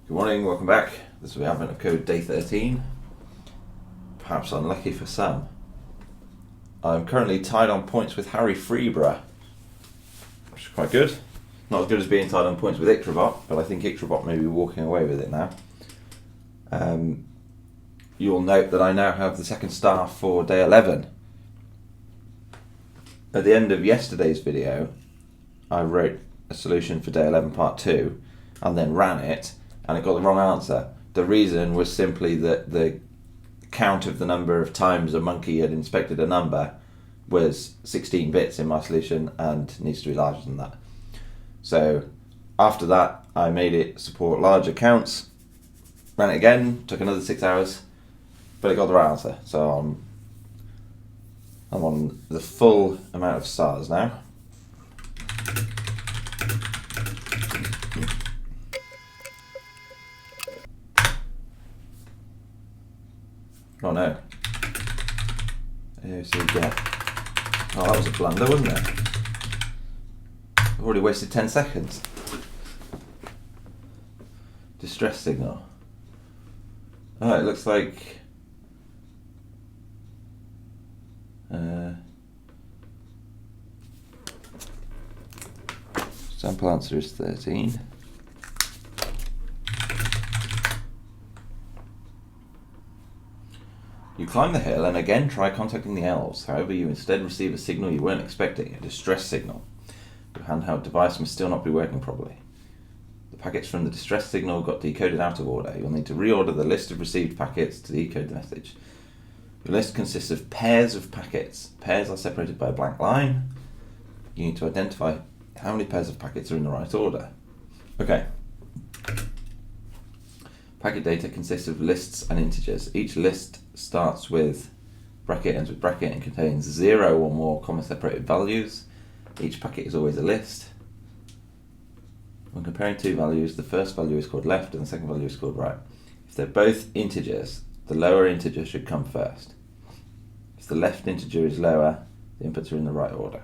Good morning, welcome back. This is the advent of code day 13. Perhaps unlucky for some. I'm currently tied on points with Harry Freeborough, which is quite good. Not as good as being tied on points with Ictrabot, but I think Ictrabot may be walking away with it now. You'll note that I now have the second star for day 11. At the end of yesterday's video, I wrote a solution for day 11 part 2 and then ran it, and it got the wrong answer. The reason was simply that the count of the number of times a monkey had inspected a number was 16 bits in my solution and needs to be larger than that. So after that, I made it support larger counts, ran it again, took another 6 hours, but it got the right answer. So I'm on the full amount of stars now. Oh no. Here's the get. Oh, that was a blunder, wasn't it? I've already wasted 10 seconds. Distress signal. Oh, it looks like sample answer is 13. You climb the hill and again try contacting the elves. However, you instead receive a signal you weren't expecting, a distress signal. Your handheld device must still not be working properly. The packets from the distress signal got decoded out of order. You'll need to reorder the list of received packets to decode the message. Your list consists of pairs of packets. Pairs are separated by a blank line. You need to identify how many pairs of packets are in the right order. Okay. Packet data consists of lists and integers. Each list starts with bracket, ends with bracket, and contains 0 or more comma-separated values. Each packet is always a list. When comparing two values, the first value is called left and the second value is called right. If they're both integers, the lower integer should come first. If the left integer is lower, the inputs are in the right order.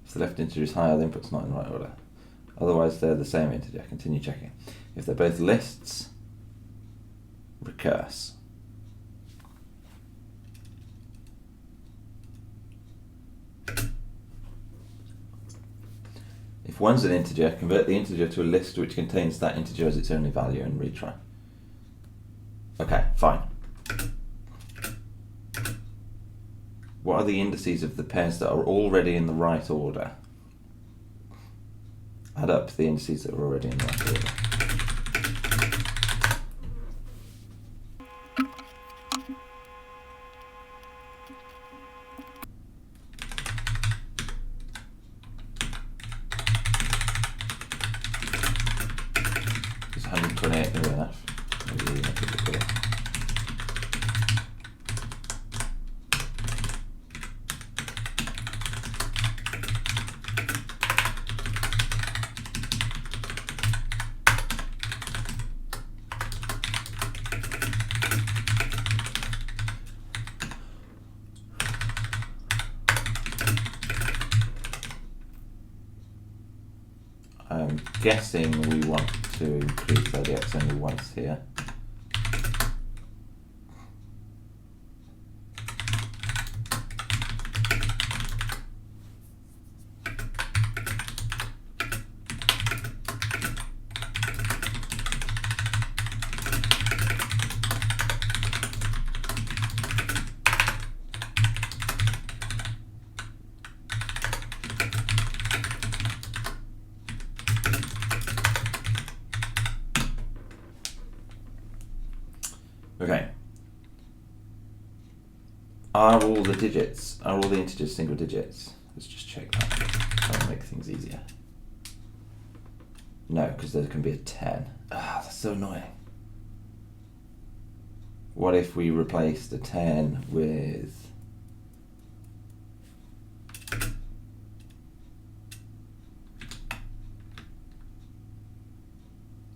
If the left integer is higher, the input's not in the right order. Otherwise, they're the same integer. Continue checking. If they're both lists, recurse. If one's an integer, convert the integer to a list which contains that integer as its only value and retry. Okay, fine. What are the indices of the pairs that are already in the right order? Add up the indices that are already in the right order. Is 128 near enough? Maybe make it look clear. I'm guessing we want to include 30x only once here. Okay. Are all the integers single digits? Let's just check that. That'll make things easier. No, because there can be a 10. Ah, that's so annoying. What if we replace the 10 with... Oh,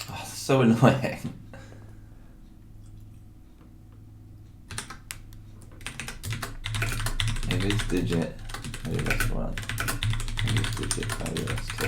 that's so annoying. If it's digit, value less 1. If it's digit, value less 2.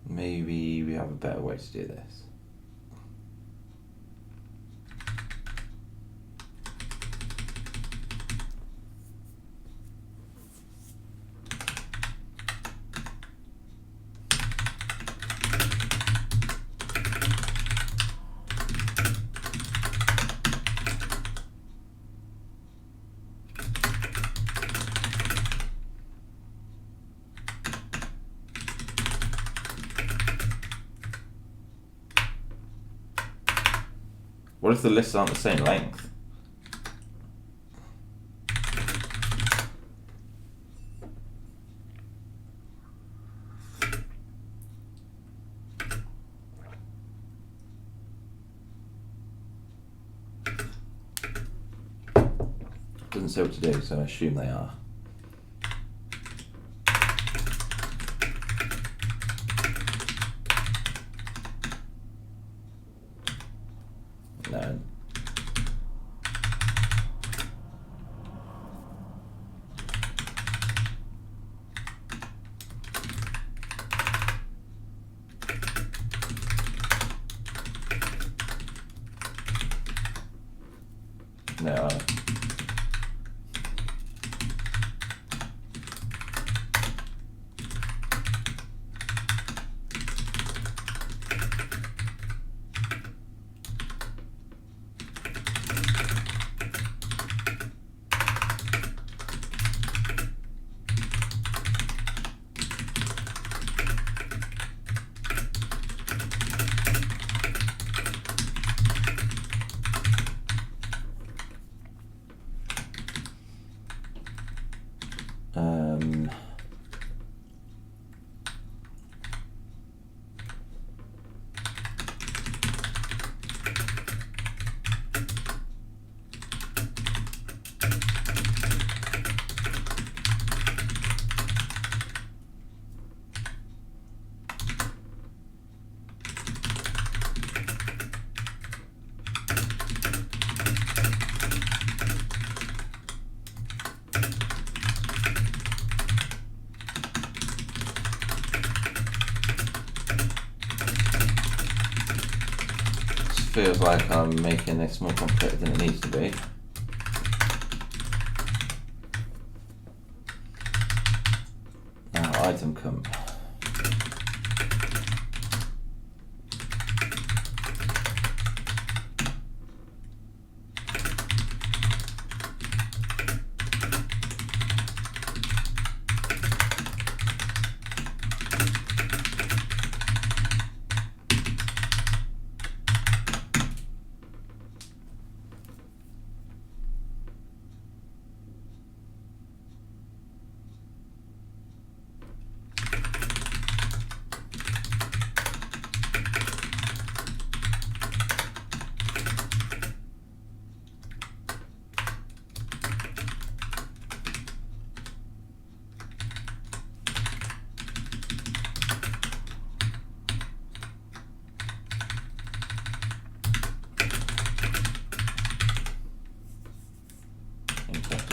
Maybe we have a better way to do this. What if the lists aren't the same length? Doesn't say what to do, so I assume they are. No. No. Feels like I'm making this more complicated than it needs to be. Now, item comp.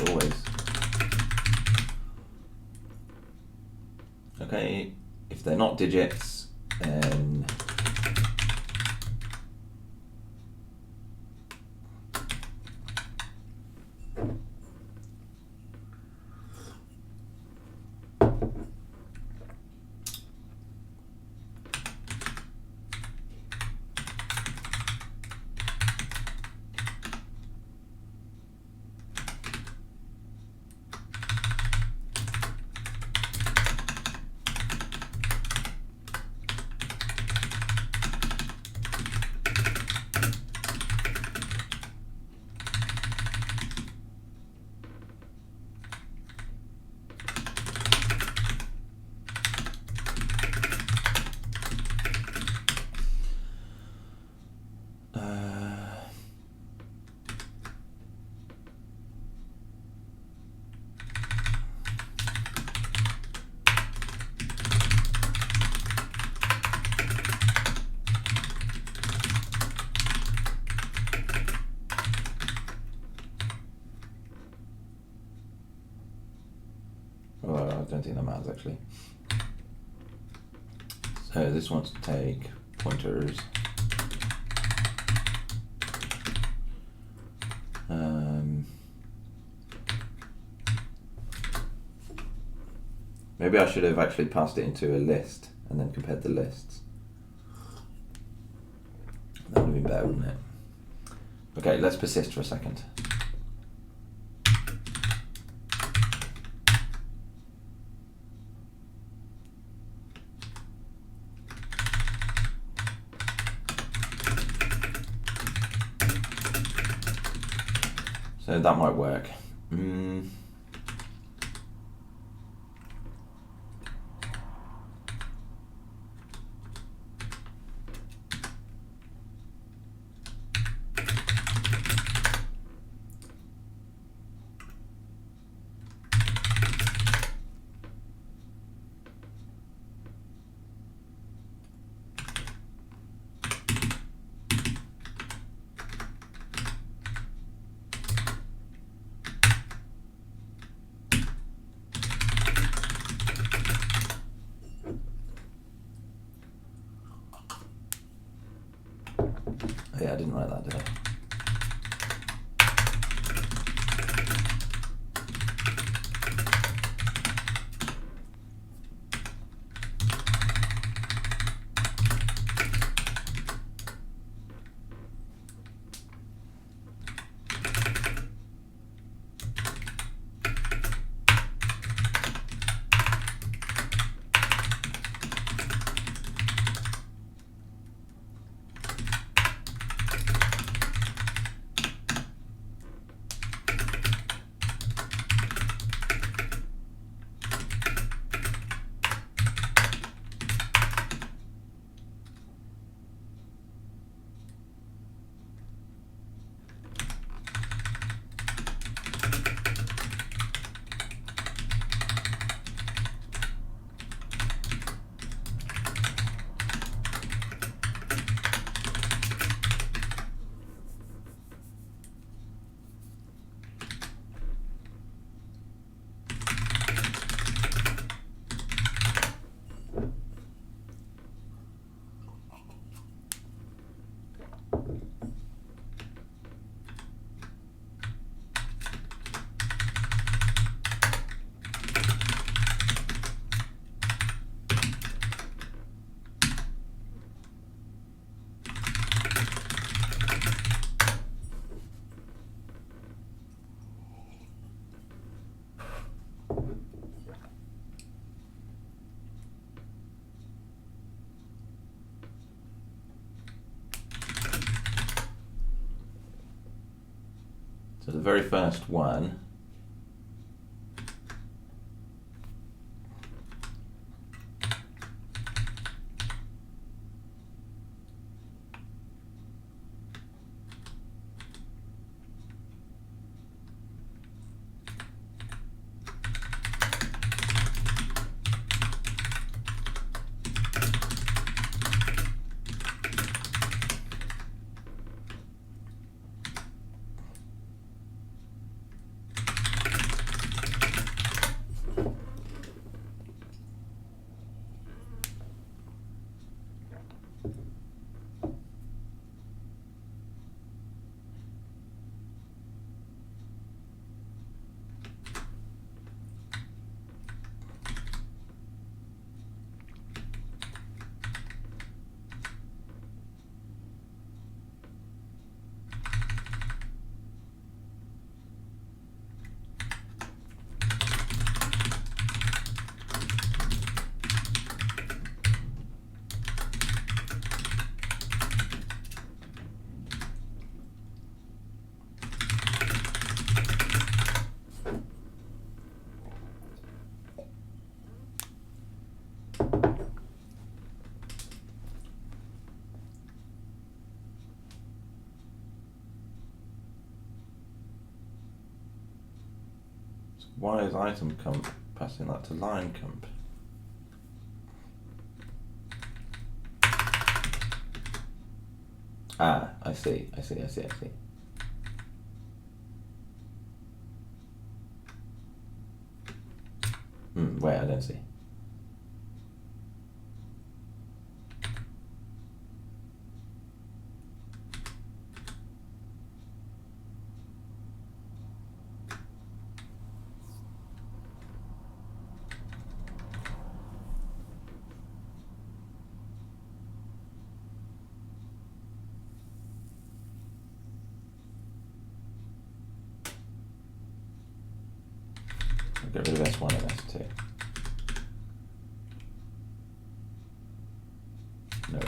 Always. Okay, if they're not digits, then Well, I don't think that matters actually. So this wants to take pointers. Maybe I should have actually passed it into a list and then compared the lists. That would have been better, wouldn't it? Okay, let's persist for a second. So that might work. Yeah, I didn't write that, did I? So the very first one Why is item comp passing that to line comp? Ah, I see. Wait, I don't see. I'll get rid of S1 and S2. No way.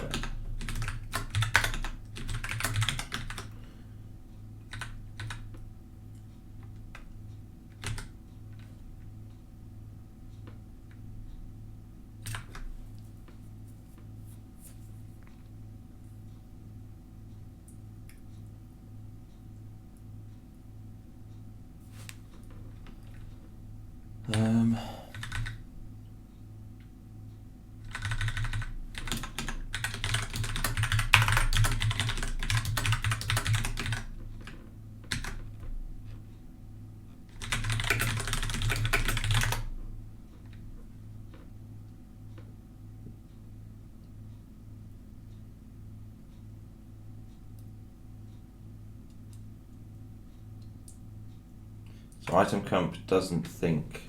So item comp doesn't think.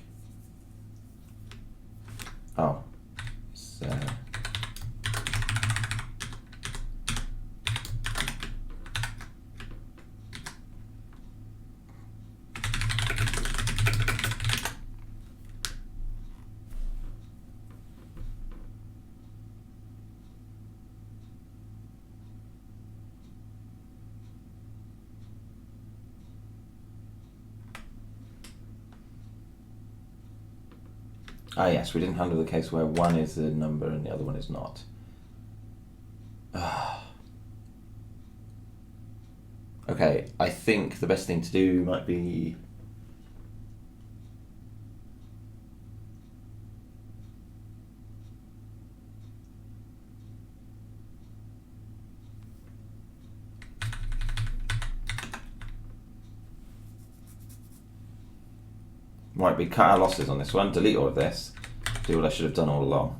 Oh, it's, yes, we didn't handle the case where one is a number and the other one is not. Okay, I think the best thing to do might be... might be cut our losses on this one, delete all of this, do what I should have done all along.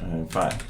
In fact,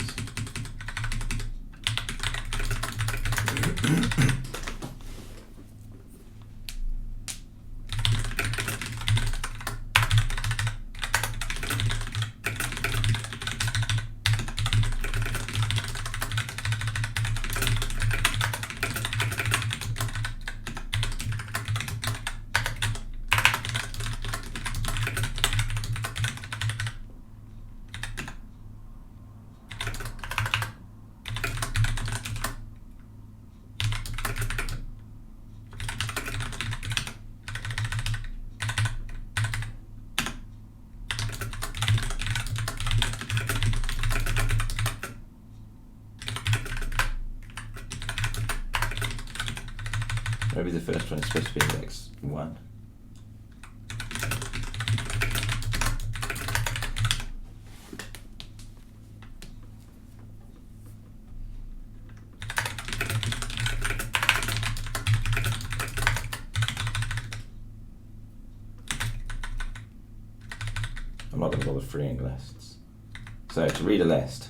maybe the first one is supposed to be index 1. I'm not going to bother freeing lists. So to read a list,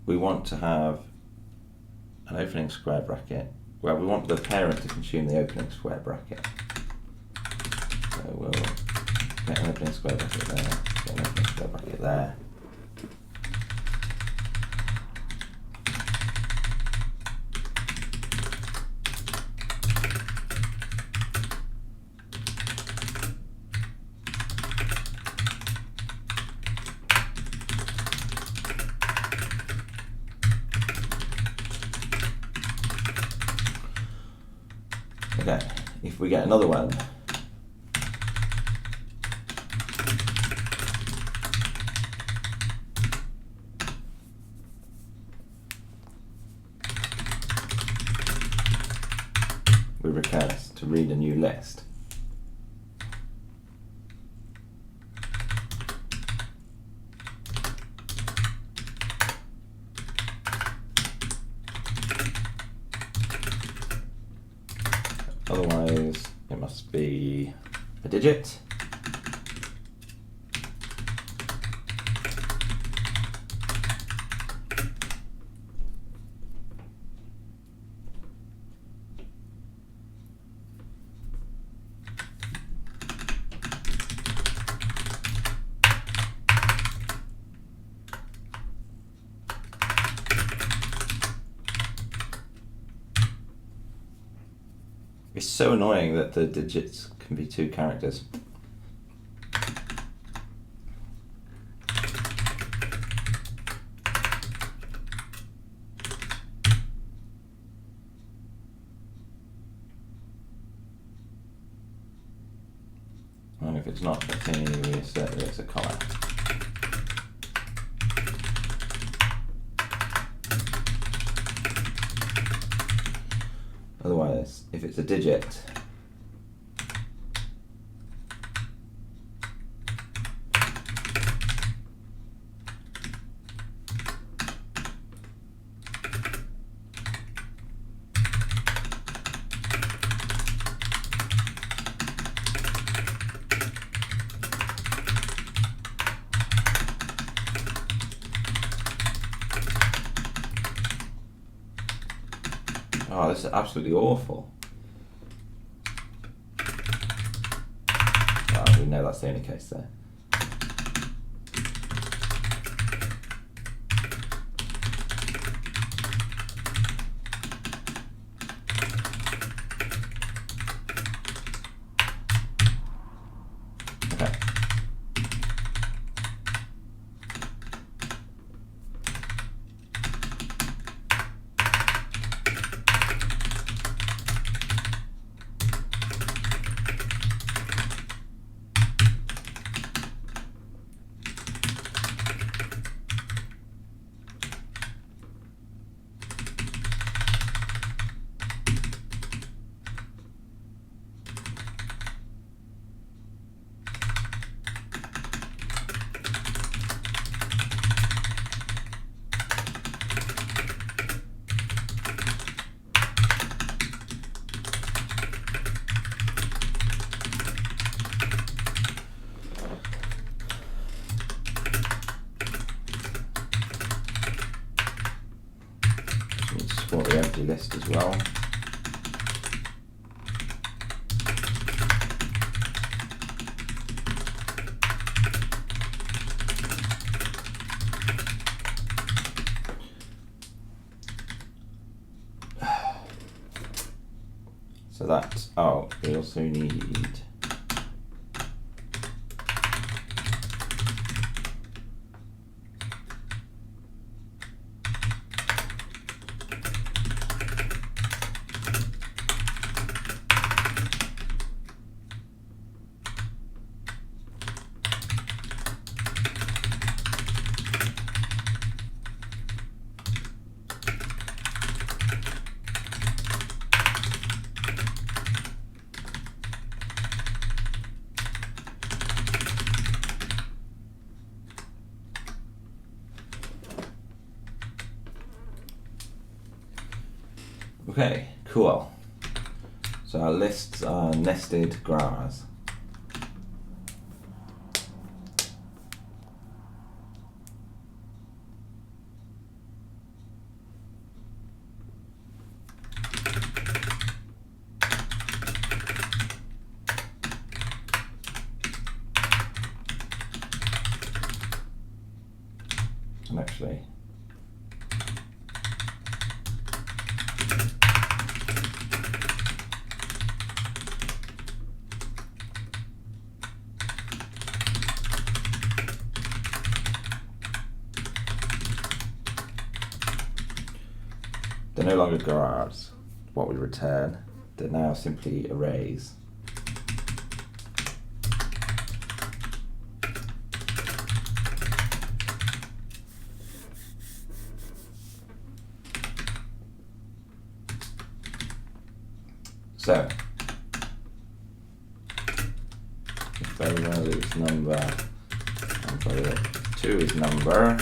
we want to have an opening square bracket. Well, we want the parent to consume the opening square bracket. So we'll get an opening square bracket there, get an opening square bracket there. Okay, if we get another one, we recurse to read a new list. Otherwise, it must be a digit. It's so annoying that the digits can be 2 characters. And if it's not a thing, we assert that it's a comma. Otherwise, if it's a digit, oh, this is absolutely awful. Well, we know that's the only case there. Okay. Support the empty list as well. So that's, oh, we also need okay, cool. So our lists are nested graphs. And actually, they're no longer guards, what we return. They're now simply arrays. So, if variable is number and variable 2 is number,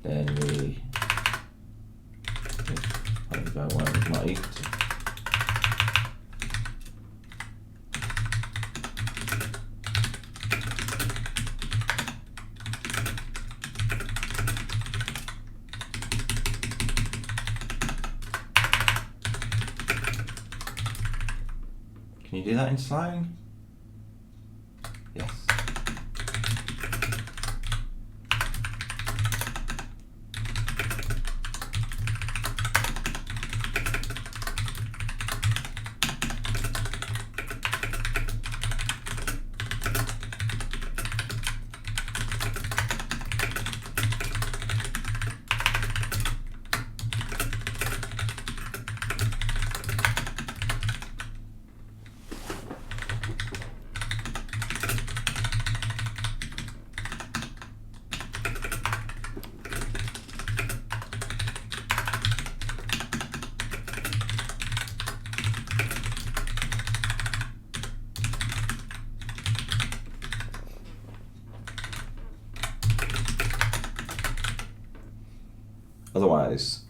then we variable 1 is not equal to. Can you do that in slang? Yes. Otherwise,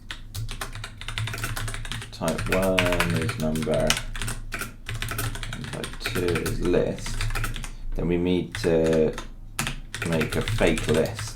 type 1 is number and type 2 is list. Then we need to make a fake list.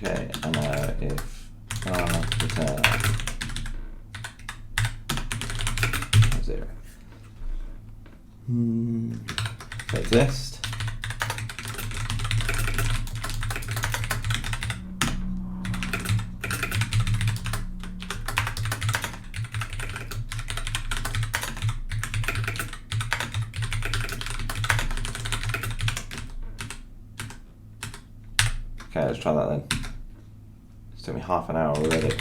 Okay, and now if return 0. Fake list. Okay, let's try that then. It's took me half an hour already.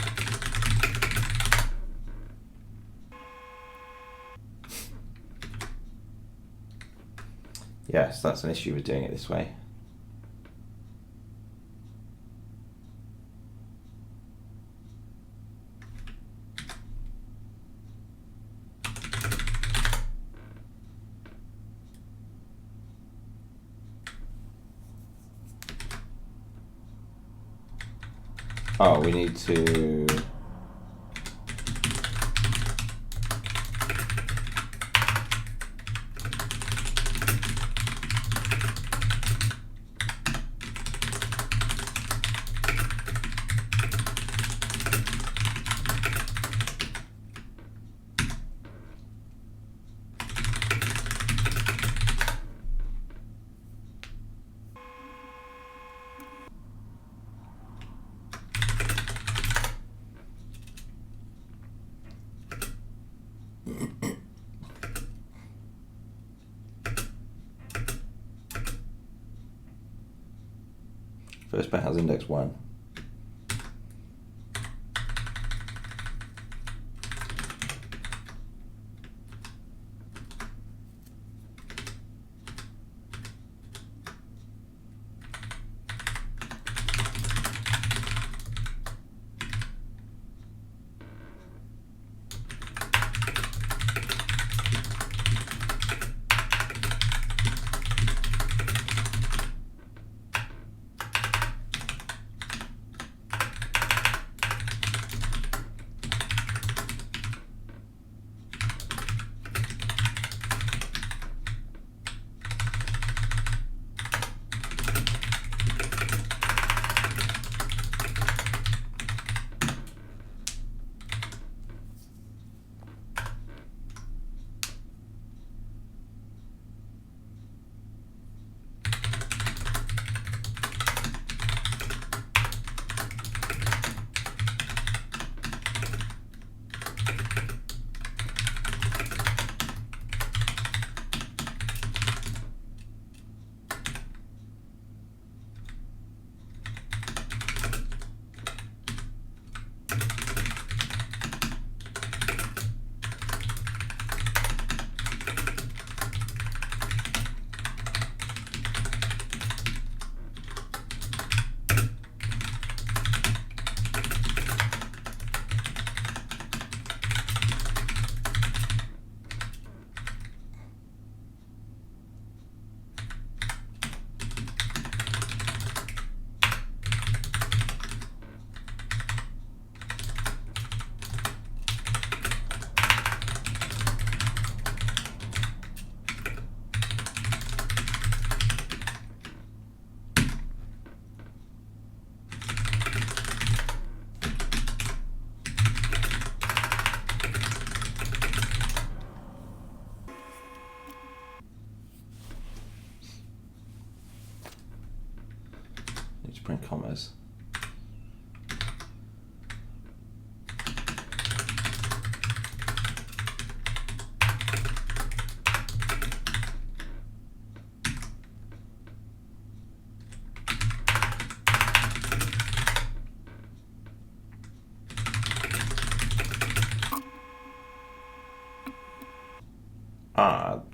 Yes, that's an issue with doing it this way. Oh, we need to first bit has index 1.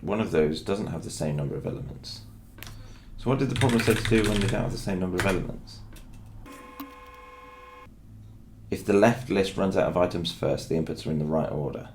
One of those doesn't have the same number of elements. So what did the problem say to do when they don't have the same number of elements? If the left list runs out of items first, the inputs are in the right order.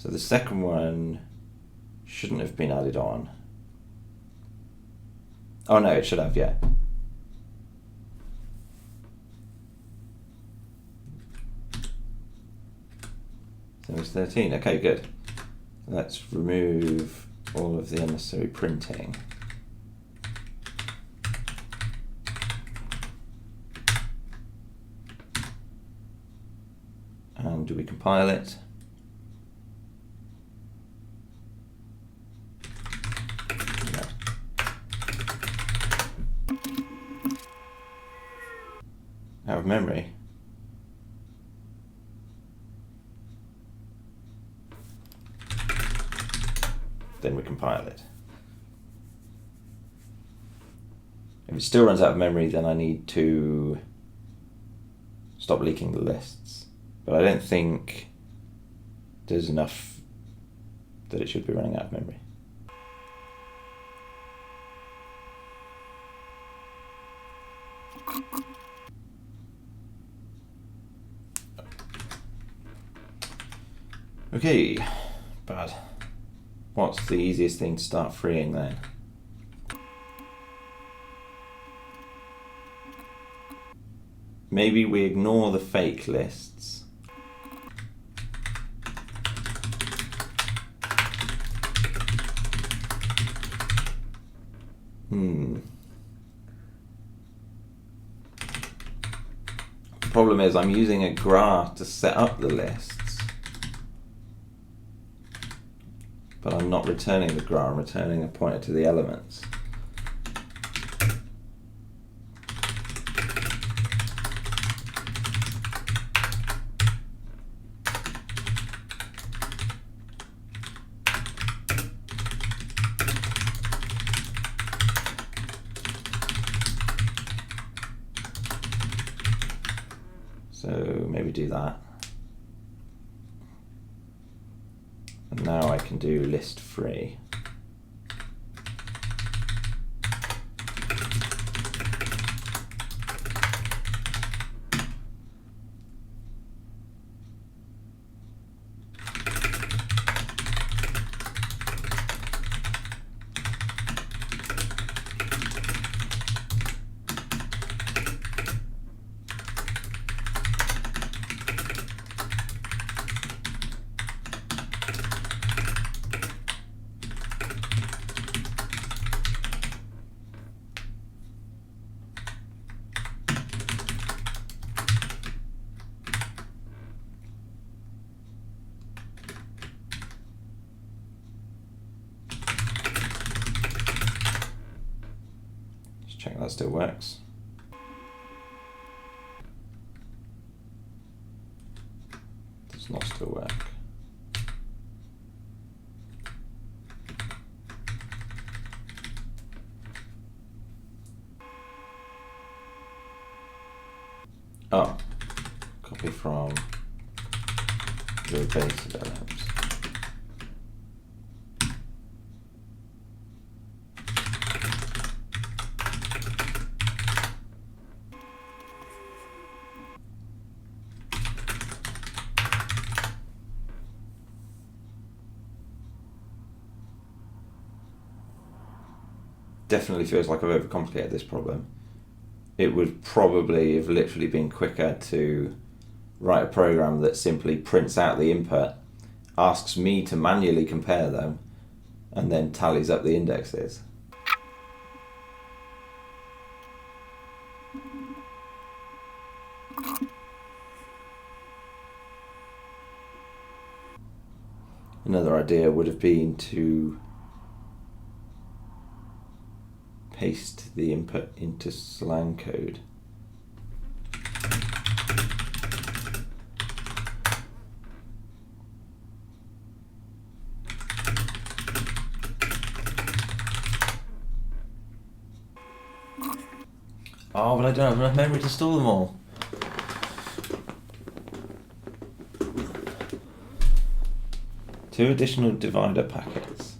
So the second one shouldn't have been added on. Oh no, it should have, yeah. So it's 13, okay, good. Let's remove all of the unnecessary printing. And do we compile it? Out of memory. Then we compile it. If it still runs out of memory, then I need to stop leaking the lists. But I don't think there's enough that it should be running out of memory. Okay, bad. What's the easiest thing to start freeing then? Maybe we ignore the fake lists. The problem is I'm using a graph to set up the lists, but I'm not returning the graph, I'm returning a pointer to the elements. So maybe do that. And now I can do list free. Check that still works. Does not still work. Oh, copy from the base of elements. Definitely feels like I've overcomplicated this problem. It would probably have literally been quicker to write a program that simply prints out the input asks me to manually compare them and then tallies up the indexes. Another idea would have been to paste the input into slang code. Oh, but I don't have enough memory to store them all. Two additional divider packets.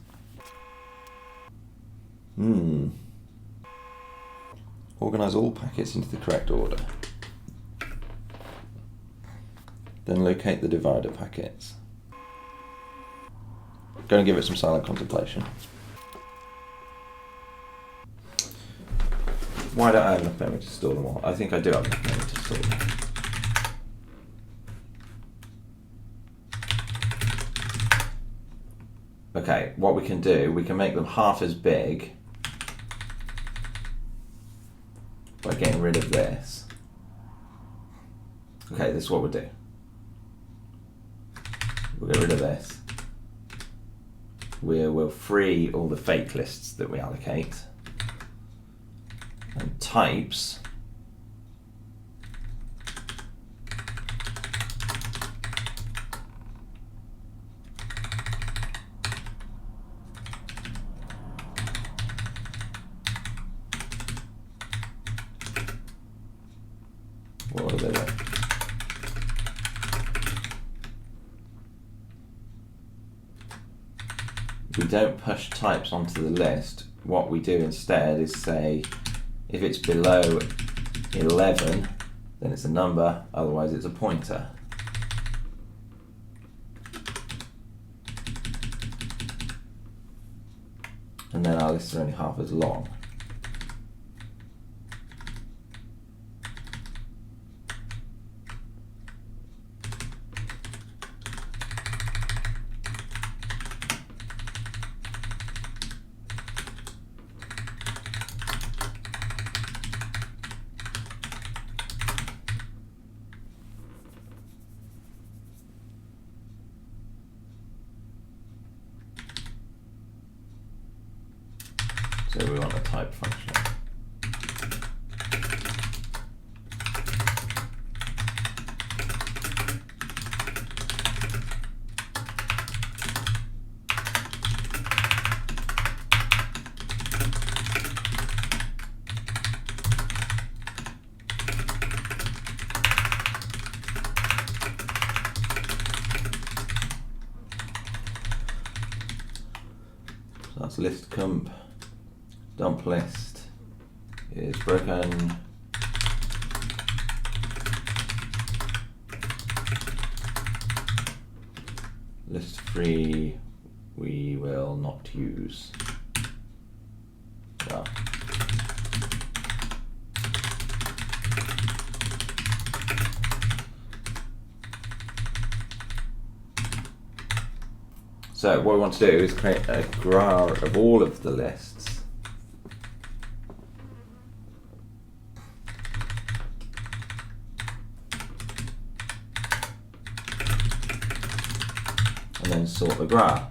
Organise all packets into the correct order. Then locate the divider packets. Go and give it some silent contemplation. Why don't I have enough memory to store them all? I think I do have enough memory to store them. Okay, what we can do, we can make them half as big by getting rid of this. Okay, this is what we'll do. We'll get rid of this. We'll free all the fake lists that we allocate. And types. What are they like? We don't push types onto the list. What we do instead is say, if it's below 11, then it's a number, otherwise it's a pointer. And then our lists are only half as long. So we want a type function. So that's list comp. Dump list is broken. List free we will not use. Well. So what we want to do is create a graph of all of the lists. And then sort the graph.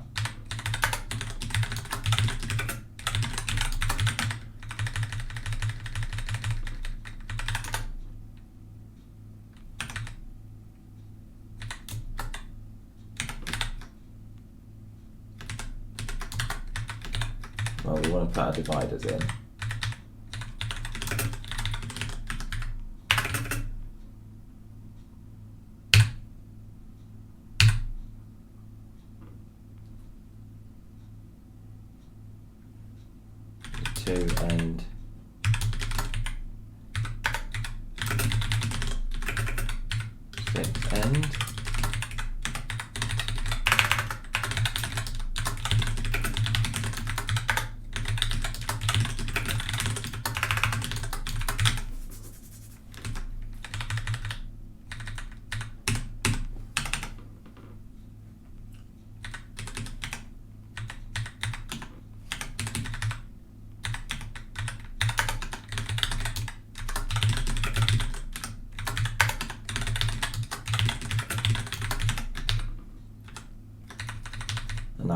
Well, we want to put our dividers in. And six end.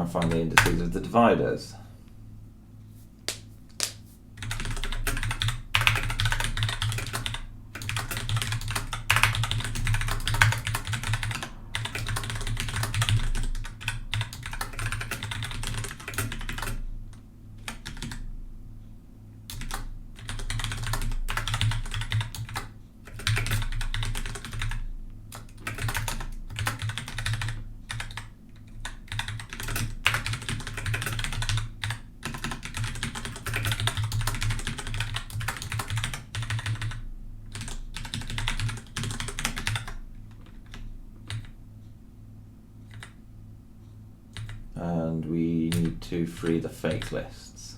now find the indices of the dividers. And we need to free the fake lists.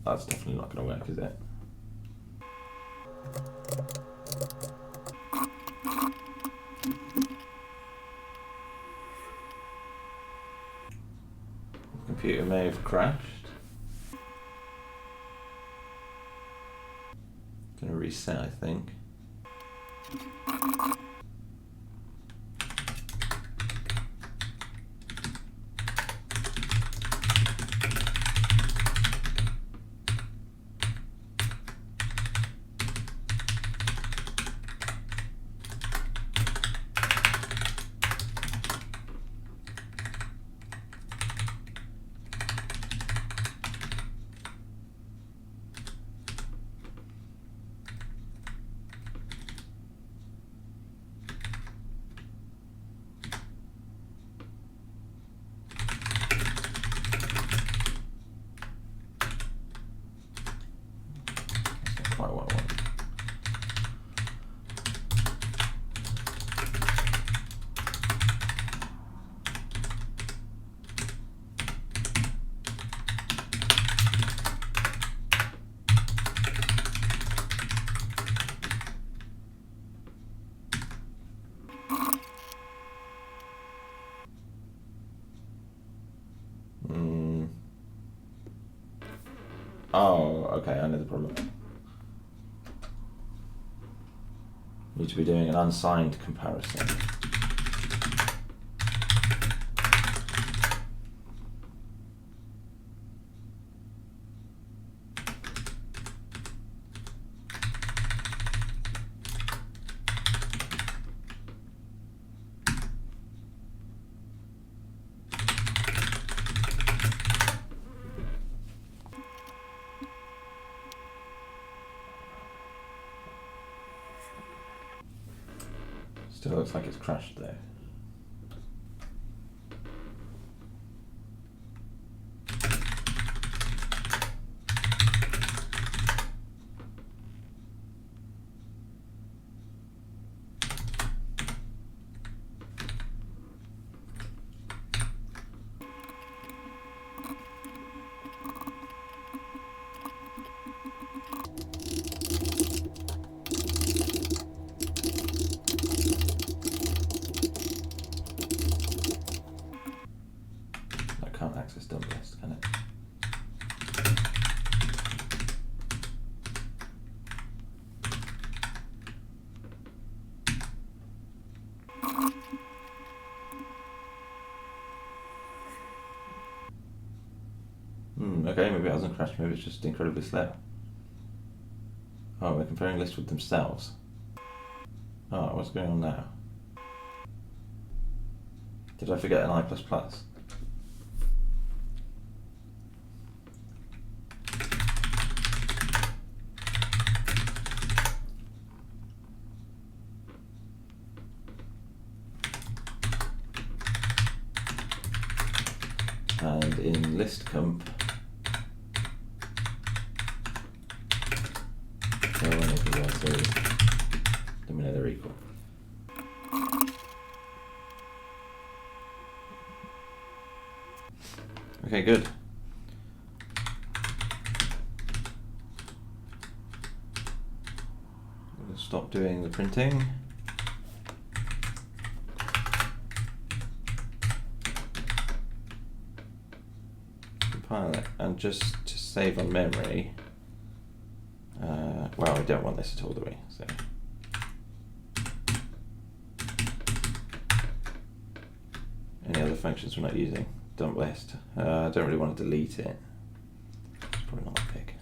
That's definitely not going to work, is it? The computer may have crashed. Going to reset, I think. Quite what I want. Oh, okay, I know the problem. Need to be doing an unsigned comparison. Still looks like it's crashed though. Can't access dump list, can it? Okay, maybe it hasn't crashed, maybe it's just incredibly slow. Oh, we're comparing lists with themselves. Oh, what's going on now? Did I forget an I++? And in list comp, so whenever they're equal. Okay, good. We'll stop doing the printing. Compile it, and just to save on memory. Well, we don't want this at all, do we? So. Any other functions we're not using? Dump list. I don't really want to delete it. It's probably not a pick.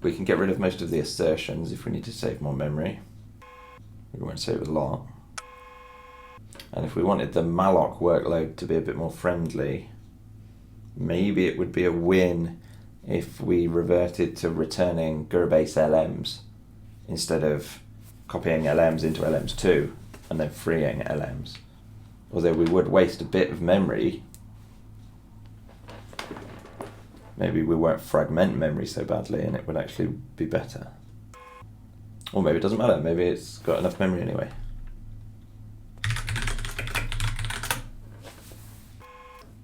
We can get rid of most of the assertions if we need to save more memory. We won't save a lot. And if we wanted the malloc workload to be a bit more friendly, maybe it would be a win if we reverted to returning GUR-base LMs instead of copying LMs into LMs2 and then freeing LMs. Although we would waste a bit of memory, maybe we won't fragment memory so badly and it would actually be better. Or maybe it doesn't matter, maybe it's got enough memory anyway.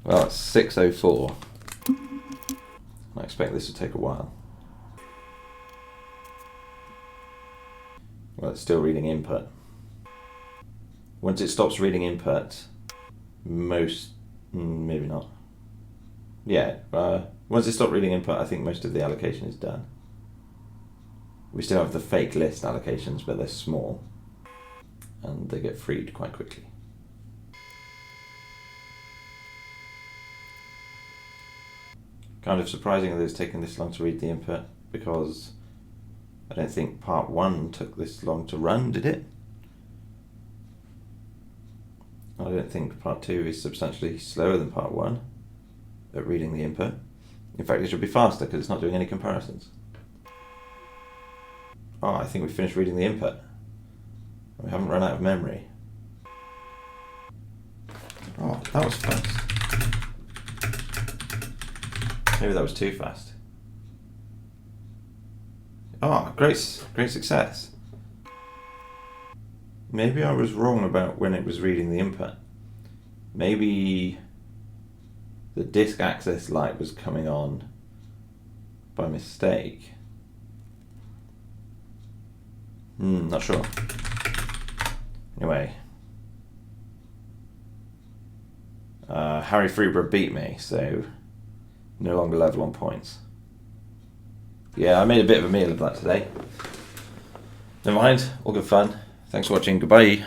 Well, it's 6:04. I expect this will take a while. Well, it's still reading input. Once it stops reading input, maybe not. Yeah, once it stops reading input, I think most of the allocation is done. We still have the fake list allocations, but they're small, and they get freed quite quickly. Kind of surprising that it's taken this long to read the input, because I don't think part 1 took this long to run, did it? I don't think part 2 is substantially slower than part 1 at reading the input. In fact, it should be faster because it's not doing any comparisons. Oh, I think we finished reading the input. We haven't run out of memory. Oh, that was fast. Maybe that was too fast. Oh, great success. Maybe I was wrong about when it was reading the input. Maybe the disk access light was coming on by mistake. Not sure. Anyway. Harry Freeborough beat me, so no longer level on points. Yeah, I made a bit of a meal of that today. Never mind, all good fun. Thanks for watching, goodbye.